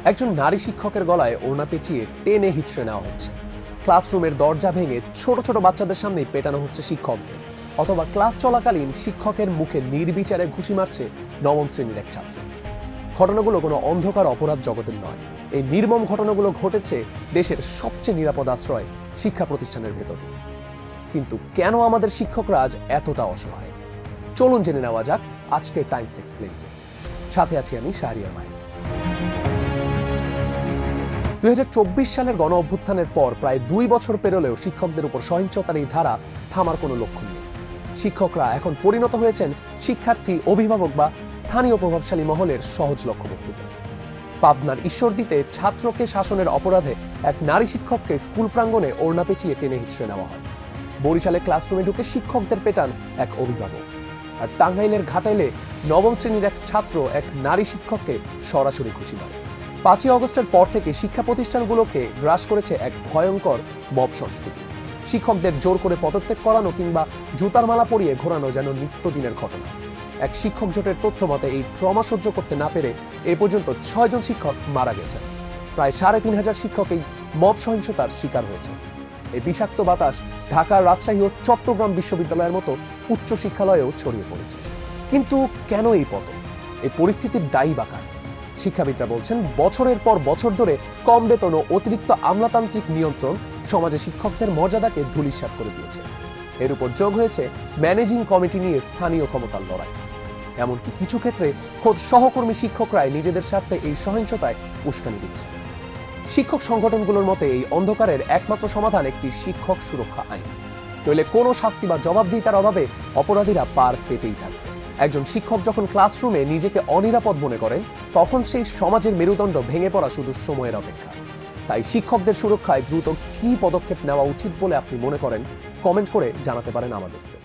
একজন নারী শিক্ষকের গলায় ওড়না পেঁচিয়ে টেনে হিঁচড়ে নেওয়া হচ্ছে। ক্লাসরুমের দরজা ভেঙে ছোট ছোট বাচ্চাদের সামনেই পেটানো হচ্ছে শিক্ষকদের, অথবা ক্লাস চলাকালীন শিক্ষকের মুখে নির্বিচারে ঘুষি মারছে নবম শ্রেণীর এক ছাত্র। ঘটনাগুলো কোনো অন্ধকার অপরাধ জগতের নয়। এই নির্মম ঘটনাগুলো ঘটেছে দেশের সবচেয়ে নিরাপদ আশ্রয় শিক্ষা প্রতিষ্ঠানের ভেতরে। কিন্তু কেন আমাদের শিক্ষকরা আজ এতটা অসহায়? চলুন জেনে নেওয়া যাক আজকের টাইমস এক্সপ্লেইনসে। সাথে আছি আমি শাহরিয়ার মাহিন। 2024 সালের গণ অভ্যুত্থানের পর প্রায় 2 বছর পেরোলেও শিক্ষকদের উপর সহিংসতার এই ধারা থামার কোনো লক্ষণ নেই। শিক্ষকরা এখন পরিণত হয়েছেন শিক্ষার্থী, অভিভাবক বা স্থানীয় প্রভাবশালী মহলের সহজ লক্ষ্যবস্তুতে। পাবনার ঈশ্বরদীতে ছাত্রকে শাসনের অপরাধে এক নারী শিক্ষককে স্কুল প্রাঙ্গণে ওড়না পেঁচিয়ে টেনে হিঁচড়ে নেওয়া হয়। বরিশালে ক্লাসরুমে ঢুকে শিক্ষকদের পেটান এক অভিভাবক। আর টাঙ্গাইলের ঘাটাইলে নবম শ্রেণীর এক ছাত্র এক নারী শিক্ষককে সরাসরি ঘুষি মারে। 5ই অগস্টের পর থেকে শিক্ষা প্রতিষ্ঠানগুলোকে গ্রাস করেছে এক ভয়ঙ্কর মব সংস্কৃতি। শিক্ষকদের জোর করে পদত্যাগ করানো কিংবা জুতার মালা পরিয়ে ঘোরানো যেন নিত্যদিনের ঘটনা। এক শিক্ষক জোটের তথ্য মতে এই ট্রমা সহ্য করতে না পেরে এ পর্যন্ত 6 জন শিক্ষক মারা গেছেন। প্রায় 3500 শিক্ষক এই মব সহিংসতার শিকার হয়েছে। এই বিষাক্ত বাতাস ঢাকা, রাজশাহী ও চট্টগ্রাম বিশ্ববিদ্যালয়ের মতো উচ্চ শিক্ষালয়েও ছড়িয়ে পড়েছে। কিন্তু কেন এই পতন? এই পরিস্থিতির দায়ী বা কারা? শিক্ষাবিদরা বলছেন, বছরের পর বছর ধরে কম বেতন ও অতিরিক্ত আমলাতান্ত্রিক নিয়ন্ত্রণ সমাজে শিক্ষকদের মর্যাদাকে ধূলিসাৎ করে দিয়েছে। এর উপর যোগ হয়েছে ম্যানেজিং কমিটি নিয়ে স্থানীয় ক্ষমতার লড়াই। এমনকি কিছু ক্ষেত্রে খোদ সহকর্মী শিক্ষকরাই নিজেদের স্বার্থে এই সহিংসতায় উস্কানি দিচ্ছে। শিক্ষক সংগঠনগুলোর মতে এই অন্ধকারের একমাত্র সমাধান একটি শিক্ষক সুরক্ষা আইন। নইলে কোনো শাস্তি বা জবাবদিহিতার অভাবে অপরাধীরা পার পেতেই থাকবে। একজন শিক্ষক যখন ক্লাসরুমে নিজেকে অনিরাপদ মনে করেন, তখন সেই সমাজের মেরুদণ্ড ভেঙে পড়া শুধু সময়ের অপেক্ষা। তাই শিক্ষকদের সুরক্ষায় দ্রুত কী পদক্ষেপ নেওয়া উচিত বলে আপনি মনে করেন, কমেন্ট করে জানাতে পারেন আমাদেরকে।